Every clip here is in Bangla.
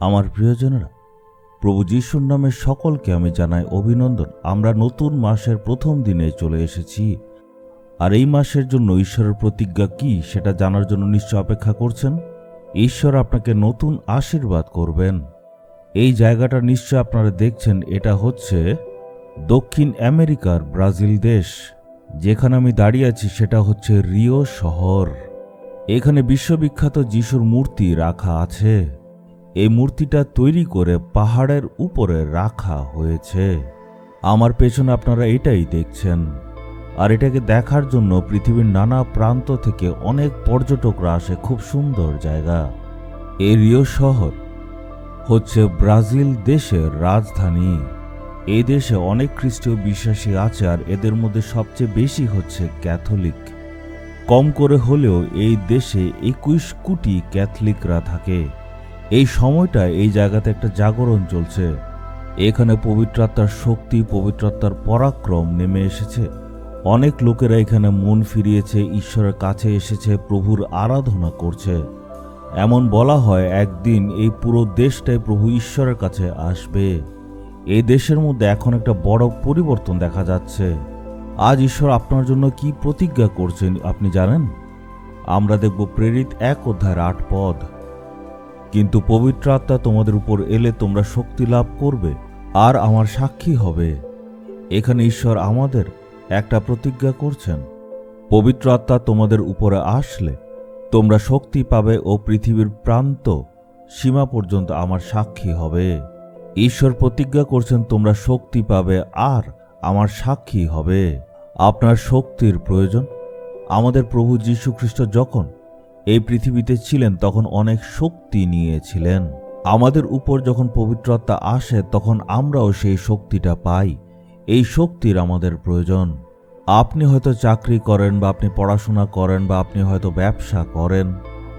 আমার প্রিয়জনেরা, প্রভু যিশুর নামে সকলকে আমি জানাই অভিনন্দন। আমরা নতুন মাসের প্রথম দিনে চলে এসেছি, আর এই মাসের জন্য ঈশ্বরের প্রতিজ্ঞা কি সেটা জানার জন্য নিশ্চয় অপেক্ষা করছেন। ঈশ্বর আপনাকে নতুন আশীর্বাদ করবেন। এই জায়গাটা নিশ্চয় আপনারা দেখছেন, এটা হচ্ছে দক্ষিণ আমেরিকার ব্রাজিল দেশ। যেখানে আমি দাঁড়িয়ে আছি সেটা হচ্ছে রিও শহর। এখানে বিশ্ববিখ্যাত যিশুর মূর্তি রাখা আছে। এই মূর্তিটা তৈরি করে পাহাড়ের উপরে রাখা হয়েছে। আমার পেছনে আপনারা এটাই দেখছেন, আর এটাকে দেখার জন্য পৃথিবীর নানা প্রান্ত থেকে অনেক পর্যটকরা আসে। খুব সুন্দর জায়গা। এই রিও শহর হচ্ছে ব্রাজিল দেশের রাজধানী। এই দেশে অনেক খ্রিস্টীয় বিশ্বাসী আছে, আর এদের মধ্যে সবচেয়ে বেশি হচ্ছে ক্যাথলিক। কম করে হলেও এই দেশে 21 কোটি ক্যাথলিকরা থাকে। এই সময়টা এই জায়গাতে একটা জাগরণ চলছে। এখানে পবিত্র আত্মার শক্তি, পবিত্র আত্মার পরাক্রম নেমে এসেছে। অনেক লোকেরা এখানে মন ফিরিয়েছে, ঈশ্বরের কাছে এসেছে, প্রভুর আরাধনা করছে। এমন বলা হয় একদিন এই পুরো দেশটাই প্রভু ঈশ্বরের কাছে আসবে। এই দেশের মধ্যে এখন একটা বড় পরিবর্তন দেখা যাচ্ছে। আজ ঈশ্বর আপনার জন্য কি প্রতিজ্ঞা করছেন আপনি জানেন? আমরা দেখব প্রেরিত 1:8 পদ। কিন্তু পবিত্র আত্মা তোমাদের উপর এলে তোমরা শক্তি লাভ করবে আর আমার সাক্ষী হবে। এখানে ঈশ্বর আমাদের একটা প্রতিজ্ঞা করছেন, পবিত্র আত্মা তোমাদের উপরে আসলে তোমরা শক্তি পাবে ও পৃথিবীর প্রান্ত সীমা পর্যন্ত আমার সাক্ষী হবে। ঈশ্বর প্রতিজ্ঞা করছেন তোমরা শক্তি পাবে আর আমার সাক্ষী হবে। আপনার শক্তির প্রয়োজন। আমাদের প্রভু যীশু খ্রিস্ট যখন এই পৃথিবীতে ছিলেন তখন অনেক শক্তি নিয়েছিলেন। আমাদের উপর যখন পবিত্র আত্মা আসে তখন আমরাও সেই শক্তিটা পাই। এই শক্তির আমাদের প্রয়োজন। আপনি হয়তো চাকরি করেন, বা আপনি পড়াশোনা করেন, বা আপনি হয়তো ব্যবসা করেন,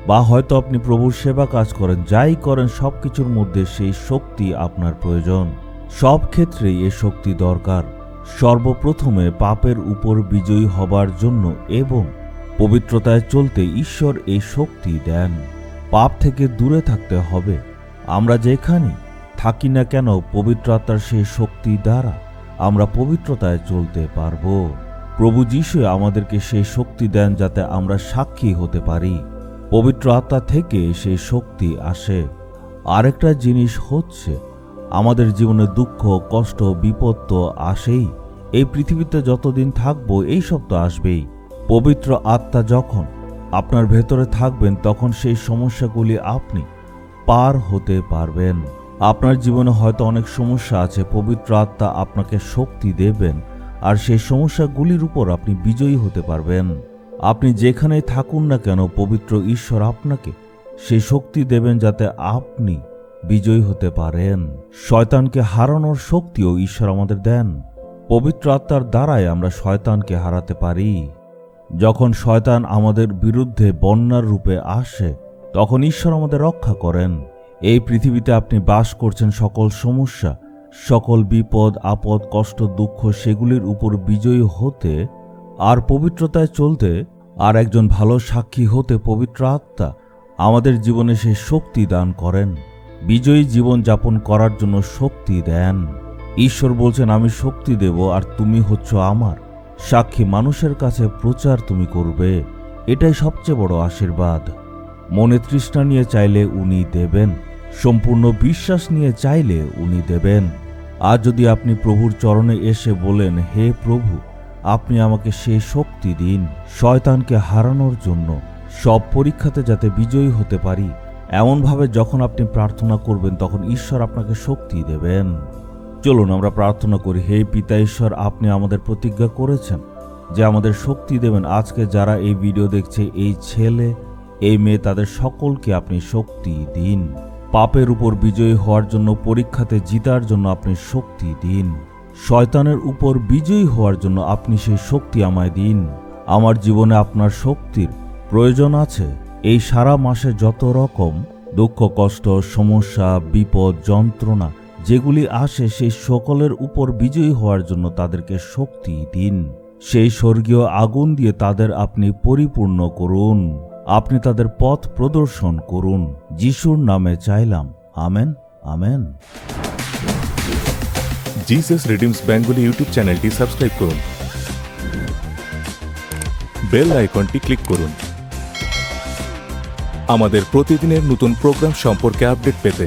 বা হয়তো আপনি প্রভুর সেবা কাজ করেন। যাই করেন সবকিছুর মধ্যে সেই শক্তি আপনার প্রয়োজন। সব ক্ষেত্রেই এই শক্তি দরকার। সর্বপ্রথমে পাপের উপর বিজয়ী হবার জন্য এবং পবিত্রতায় চলতে ঈশ্বর এই শক্তি দেন। পাপ থেকে দূরে থাকতে হবে। আমরা যেখানে থাকি না কেন পবিত্র আত্মার সেই শক্তি দ্বারা আমরা পবিত্রতায় চলতে পারব। প্রভু যীশু আমাদেরকে সেই শক্তি দেন যাতে আমরা সাক্ষী হতে পারি। পবিত্র আত্মা থেকে সেই শক্তি আসে। আরেকটা জিনিস হচ্ছে আমাদের জীবনে দুঃখ, কষ্ট, বিপদ তো আসেই। এই পৃথিবীতে যতদিন থাকবো এই সব তো আসবেই। পবিত্র আত্মা যখন আপনার ভেতরে থাকবেন তখন সেই সমস্যাগুলি আপনি পার হতে পারবেন। আপনার জীবনে হয়তো অনেক সমস্যা আছে, পবিত্র আত্মা আপনাকে শক্তি দেবেন আর সেই সমস্যাগুলির উপর আপনি বিজয়ী হতে পারবেন। আপনি যেখানেই থাকুন না কেন পবিত্র ঈশ্বর আপনাকে সেই শক্তি দেবেন যাতে আপনি বিজয়ী হতে পারেন। শয়তানকে হারানোর শক্তিও ঈশ্বর আমাদের দেন। পবিত্র আত্মার দ্বারাই আমরা শয়তানকে হারাতে পারি। যখন শয়তান আমাদের বিরুদ্ধে বন্যার রূপে আসে তখন ঈশ্বর আমাদের রক্ষা করেন। এই পৃথিবীতে আপনি বাস করছেন, সকল সমস্যা, সকল বিপদ, আপদ, কষ্ট, দুঃখ সেগুলির উপর বিজয়ী হতে আর পবিত্রতায় চলতে আর একজন ভালো সাক্ষী হতে পবিত্র আত্মা আমাদের জীবনে সেই শক্তি দান করেন। বিজয়ী জীবন যাপন করার জন্য শক্তি দেন। ঈশ্বর বলছেন, আমি শক্তি দেব আর তুমি হচ্ছ আমার সাক্ষী। মানুষের কাছে প্রচার তুমি করবে। এটাই সবচেয়ে বড় আশীর্বাদ। মনে তৃষ্ণা নিয়ে চাইলে উনি দেবেন, সম্পূর্ণ বিশ্বাস নিয়ে চাইলে উনি দেবেন। আর যদি আপনি প্রভুর চরণে এসে বলেন, হে প্রভু, আপনি আমাকে সেই শক্তি দিন শয়তানকে হারানোর জন্য, সব পরীক্ষাতে যাতে বিজয়ী হতে পারি, এমনভাবে যখন আপনি প্রার্থনা করবেন তখন ঈশ্বর আপনাকে শক্তি দেবেন। চলুন আমরা প্রার্থনা করি। হে পিতা ঈশ্বর, আপনি আমাদের প্রতিজ্ঞা করেছেন যে আমাদের শক্তি দেবেন। আজকে যারা এই ভিডিও দেখছে, এই ছেলে, এই মেয়ে, তাদের সকলকে আপনি শক্তি দিন। পাপের উপর বিজয়ী হওয়ার জন্য, পরীক্ষাতে জিতার জন্য আপনি শক্তি দিন। শয়তানের উপর বিজয়ী হওয়ার জন্য আপনি সেই শক্তি আমায় দিন। আমার জীবনে আপনার শক্তির প্রয়োজন আছে। এই সারা মাসে যত রকম দুঃখ, কষ্ট, সমস্যা, বিপদ, যন্ত্রণা যেগুলি আসে সেই সকলের উপর বিজয়ী হওয়ার জন্য তাদেরকে শক্তি দিন। সেই স্বর্গীয় আগুন দিয়ে তাদের আপনি পরিপূর্ণ করুন। আপনি তাদের পথ প্রদর্শন করুন। যিশুর নামে চাইলাম, amen, amen. Jesus redeems Bengali YouTube চ্যানেলটি সাবস্ক্রাইব করুন, বেল আইকনটি ক্লিক করুন আমাদের প্রতিদিনের নতুন প্রোগ্রাম সম্পর্কে আপডেট পেতে।